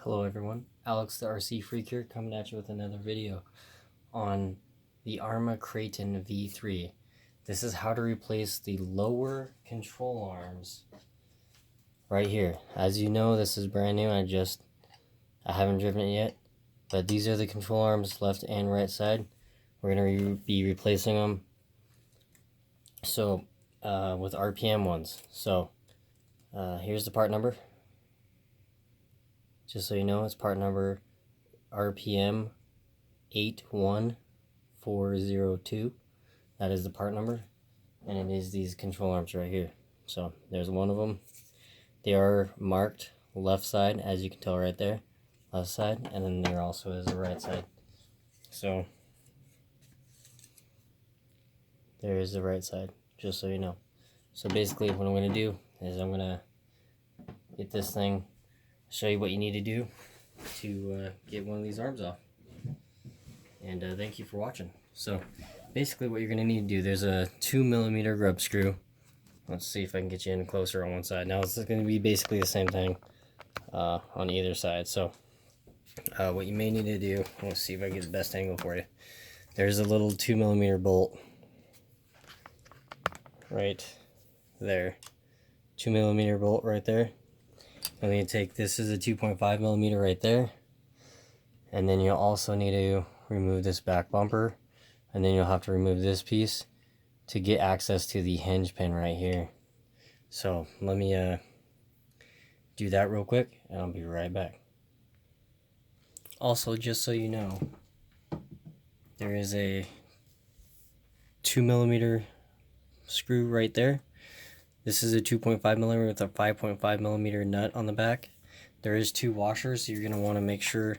Hello everyone, Alex the RC Freak here, coming at you with another video on the Arrma Kraton V3. This is how to replace the lower control arms right here. As you know, this is brand new. I haven't driven it yet, but these are the control arms, left and right side. We're going to be replacing them with RPM ones. So here's the part number. Just so you know, it's part number RPM 81402. That is the part number, and it is these control arms right here. So there's one of them. They are marked left side, as you can tell right there, left side, and then there also is the right side. So there is the right side, just so you know. So basically what I'm going to do is I'm going to get this thing, show you what you need to do to get one of these arms off. And thank you for watching. So basically what you're going to need to do, there's a 2mm grub screw. Let's see if I can get you in closer on one side. Now it's going to be basically the same thing on either side. So what you may need to do, let's see if I get the best angle for you. There's a little 2mm bolt right there. 2mm bolt right there. And then you take, this is a 2.5mm right there. And then you'll also need to remove this back bumper, and then you'll have to remove this piece to get access to the hinge pin right here. So let me do that real quick, and I'll be right back. Also, just so you know, there is a 2mm screw right there. This is a 2.5mm with a 5.5mm nut on the back. There is two washers, so you're going to want to make sure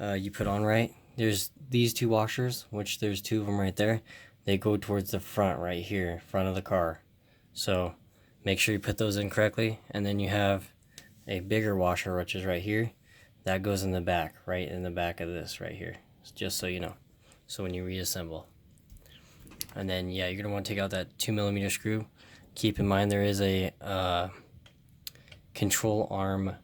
you put on right. There's these two washers, which there's two of them right there. They go towards the front right here, front of the car. So make sure you put those in correctly. And then you have a bigger washer, which is right here. That goes in the back, right in the back of this right here, just so you know. So when you reassemble. And then, yeah, you're going to want to take out that 2mm screw. Keep in mind there is a control arm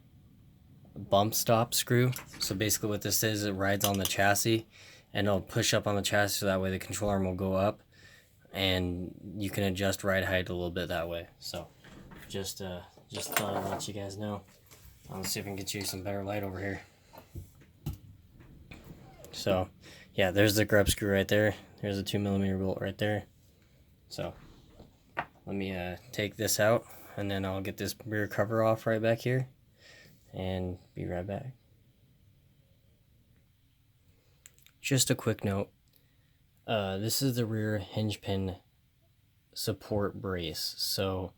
bump stop screw. So basically what this is, it rides on the chassis and it'll push up on the chassis, so that way the control arm will go up and you can adjust ride height a little bit that way. So just thought I'd let you guys know. Let's see if I can get you some better light over here. So yeah, there's the grub screw right there. There's a 2mm bolt right there. So let me take this out, and then I'll get this rear cover off right back here and be right back. Just a quick note, this is the rear hinge pin support brace. So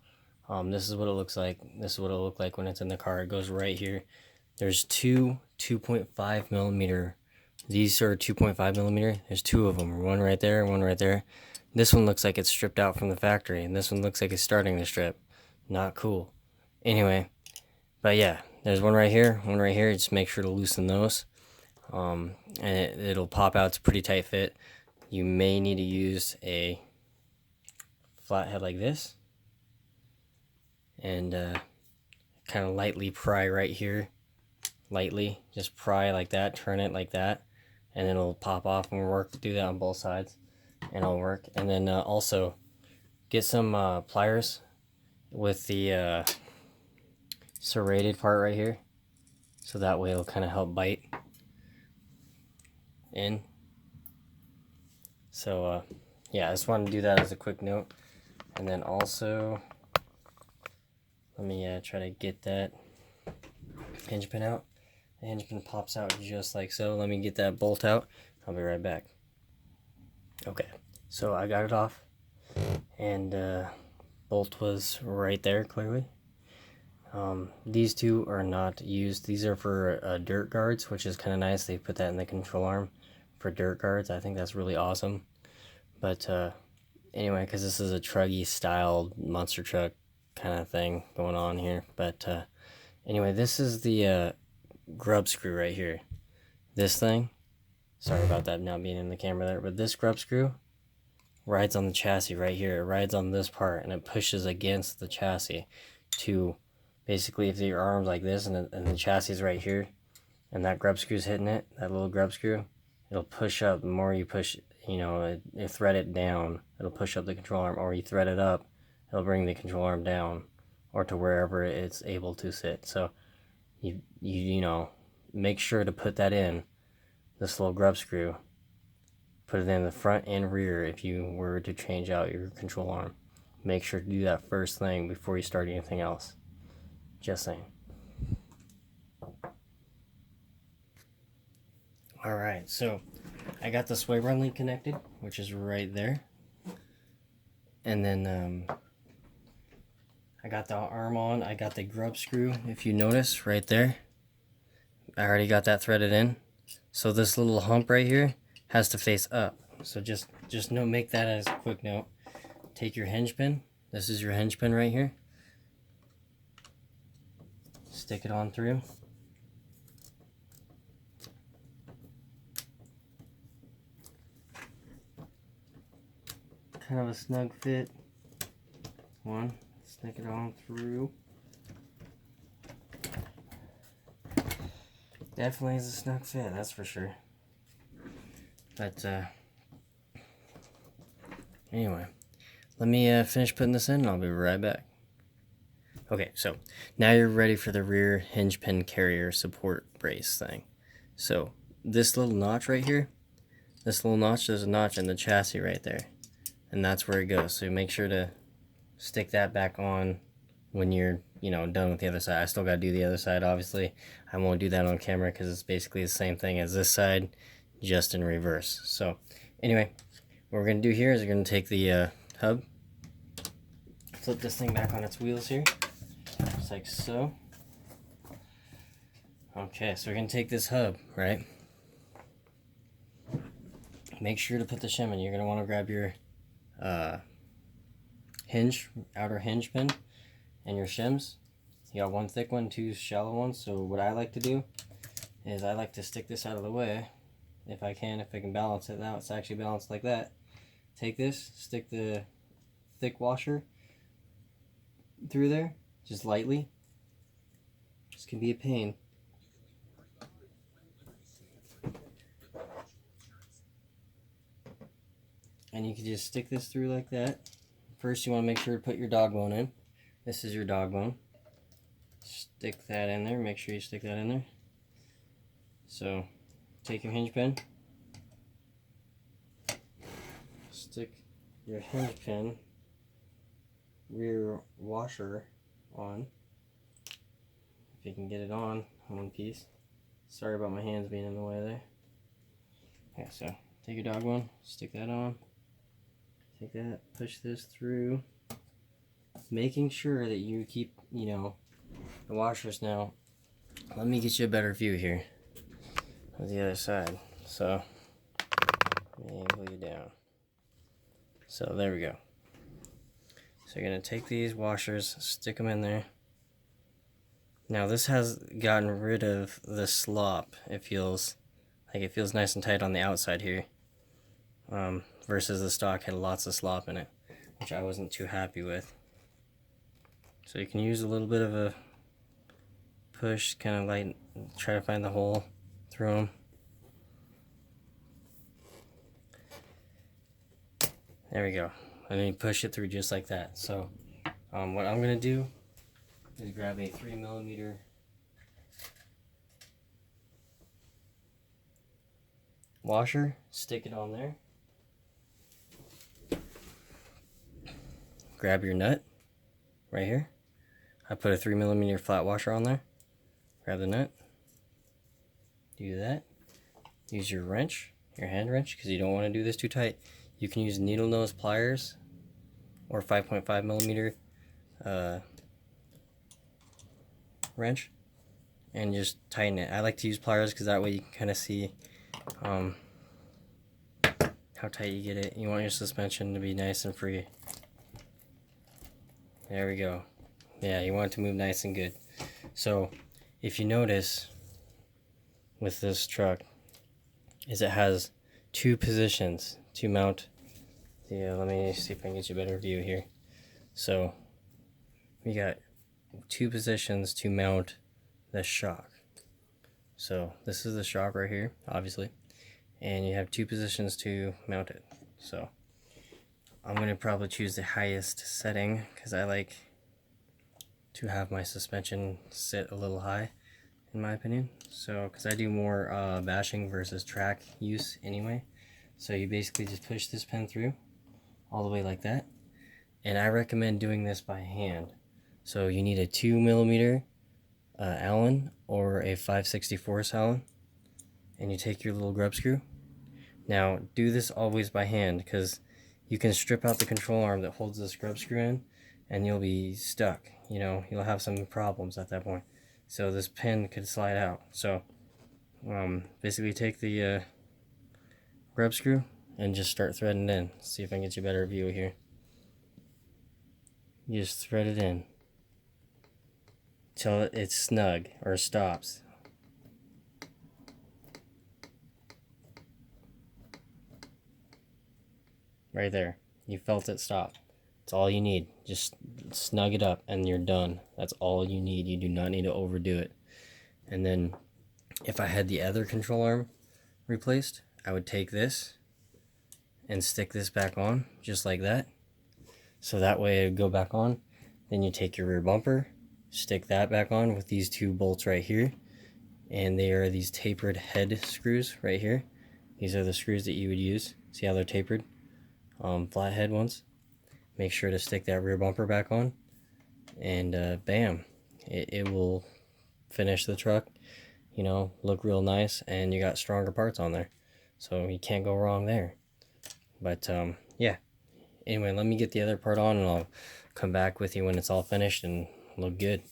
this is what it looks like. This is what it'll look like when it's in the car. It goes right here. There's two 2.5mm. These are 2.5mm. There's two of them, one right there, one right there. This one looks like it's stripped out from the factory, and this one looks like it's starting to strip. Not cool. Anyway, but yeah, there's one right here, one right here. Just make sure to loosen those. And it'll pop out. It's a pretty tight fit. You may need to use a flathead like this, and kind of lightly pry right here. Lightly, just pry like that, turn it like that, and it'll pop off and work. Do that on both sides, and it'll work. And then also get some pliers with the serrated part right here, so that way it'll kind of help bite in. So yeah, I just wanted to do that as a quick note. And then also, let me try to get that hinge pin out. The hinge pin pops out just like so. Let me get that bolt out. I'll be right back. Okay, so I got it off, and bolt was right there clearly. These two are not used. These are for dirt guards, which is kind of nice. They put that in the control arm for dirt guards. I think that's really awesome. But anyway, because this is a truggy styled monster truck kind of thing going on here. But anyway, this is the grub screw right here. This thing, sorry about that not being in the camera there, but this grub screw rides on the chassis right here. It rides on this part, and it pushes against the chassis to basically, if your arm's like this and the chassis is right here, and that grub screw's hitting it, that little grub screw, it'll push up. The more you push, you know, you thread it down, it'll push up the control arm, or you thread it up, it'll bring the control arm down, or to wherever it's able to sit. So you know, make sure to put that in, this little grub screw, put it in the front and rear if you were to change out your control arm. Make sure to do that first thing before you start anything else. Just saying. Alright, so I got the sway bar link connected, which is right there. And then I got the arm on. I got the grub screw, if you notice, right there. I already got that threaded in. So this little hump right here has to face up. So just make that as a quick note. Take your hinge pin. This is your hinge pin right here. Stick it on through. Kind of a snug fit. One, stick it on through. Definitely is a snug fit, that's for sure. But anyway, let me finish putting this in and I'll be right back. Okay, so now you're ready for the rear hinge pin carrier support brace thing. So this little notch right here, this little notch, there's a notch in the chassis right there. And that's where it goes. So make sure to stick that back on when you're, you know, done with the other side. I still got to do the other side, obviously. I won't do that on camera because it's basically the same thing as this side, just in reverse. So anyway, what we're going to do here is we're going to take the hub, flip this thing back on its wheels here, just like so. Okay, so we're going to take this hub, right? Make sure to put the shim in. You're going to want to grab your outer hinge pin and your shims. You got one thick one, two shallow ones. So what I like to do is I like to stick this out of the way if I can balance it. Now it's actually balanced like that. Take this, stick the thick washer through there, just lightly. This can be a pain. And you can just stick this through like that. First you want to make sure to put your dog bone in. This is your dog bone. Stick that in there, make sure you stick that in there. So take your hinge pin, stick your hinge pin rear washer on, if you can get it on one piece. Sorry about my hands being in the way there. Okay, so take your dog bone, stick that on. Take that, push this through, making sure that you keep, you know, the washers. Now, let me get you a better view here of the other side. So, pull you down. So, there we go. So, you're going to take these washers, stick them in there. Now, this has gotten rid of the slop. It feels nice and tight on the outside here. Versus the stock had lots of slop in it, which I wasn't too happy with. So you can use a little bit of a push, kind of like try to find the hole through them. There we go. And then you push it through just like that. So what I'm going to do is grab a 3mm washer, stick it on there. Grab your nut right here. I put a 3mm flat washer on there. Grab the nut. Do that. Use your wrench, your hand wrench, because you don't want to do this too tight. You can use needle nose pliers or 5.5mm wrench and just tighten it. I like to use pliers because that way you can kind of see how tight you get it. You want your suspension to be nice and free. There we go. Yeah, you want it to move nice and good. So if you notice with this truck is it has two positions to mount the let me see if I can get you a better view here. So we got two positions to mount the shock. So this is the shock right here, obviously, and you have 2 positions to mount it. So I'm going to probably choose the highest setting because I like to have my suspension sit a little high, in my opinion. So because I do more bashing versus track use anyway. So you basically just push this pin through all the way like that, and I recommend doing this by hand. So you need a 2mm Allen or a 5/64 Allen, and you take your little grub screw. Now do this always by hand because you can strip out the control arm that holds the scrub screw in and you'll be stuck. You know, you'll have some problems at that point. So this pin could slide out. So basically take the grub screw and just start threading it in. See if I can get you a better view here. You just thread it in till it's snug or stops. Right there. You felt it stop. That's all you need. Just snug it up and you're done. That's all you need. You do not need to overdo it. And then if I had the other control arm replaced, I would take this and stick this back on just like that. So that way it would go back on. Then you take your rear bumper, stick that back on with these 2 bolts right here. And they are these tapered head screws right here. These are the screws that you would use. See how they're tapered? Flathead ones. Make sure to stick that rear bumper back on, and bam, it will finish the truck, you know, look real nice, and you got stronger parts on there, so you can't go wrong there. But yeah, anyway, let me get the other part on and I'll come back with you when it's all finished and look good.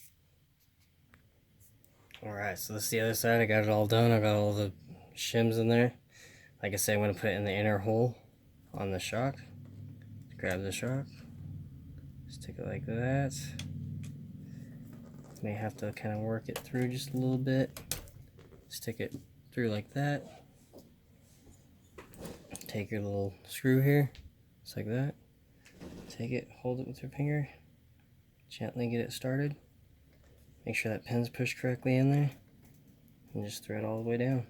Alright, so this is the other side. I got it all done. I got all the shims in there. Like I said, I'm going to put it in the inner hole on the shock. Grab the shock, stick it like that. May have to kind of work it through just a little bit. Stick it through like that. Take your little screw here, just like that. Take it, hold it with your finger, gently get it started. Make sure that pin's pushed correctly in there, and just thread all the way down.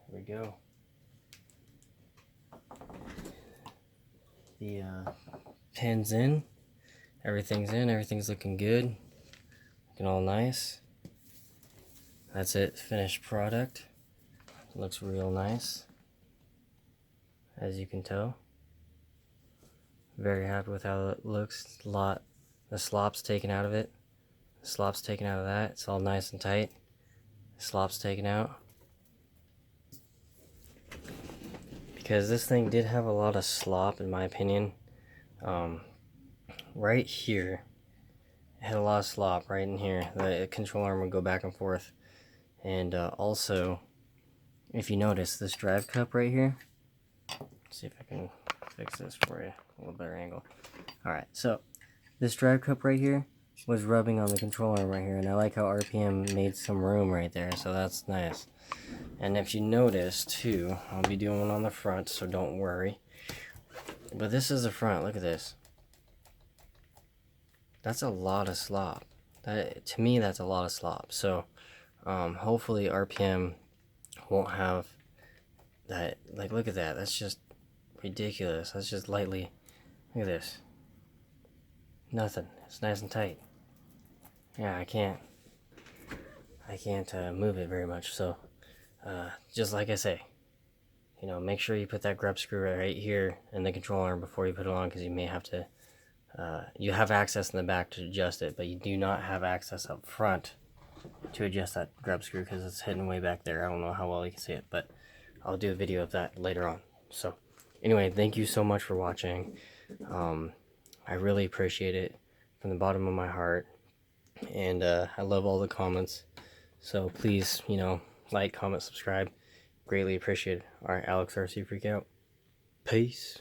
There we go. The pin's in, everything's looking good, looking all nice. That's it, finished product. It looks real nice, as you can tell. Very happy with how it looks. The slop's taken out of it. The slop's taken out of that. It's all nice and tight. The slop's taken out. Because this thing did have a lot of slop, in my opinion. Right here, it had a lot of slop right in here. The control arm would go back and forth. And also, if you notice, this drive cup right here, let's see if I can fix this for you, a little better angle. Alright, so this drive cup right here was rubbing on the control arm right here, and I like how RPM made some room right there, so that's nice. And if you notice too, I'll be doing one on the front, so don't worry. But this is the front, look at this. That's a lot of slop. To me, that's a lot of slop. So hopefully RPM won't have that. Like, look at that. That's just ridiculous. That's just lightly. Look at this. Nothing. It's nice and tight. Yeah, I can't move it very much. So just like I say, you know, make sure you put that grub screw right here in the control arm before you put it on, because you may have to. You have access in the back to adjust it, but you do not have access up front to adjust that grub screw because it's hidden way back there. I don't know how well you can see it, but I'll do a video of that later on. So anyway, thank you so much for watching. I really appreciate it from the bottom of my heart, and I love all the comments. So please, you know, like, comment, subscribe. Greatly appreciated. Alright, Alex RC Freak out. Peace.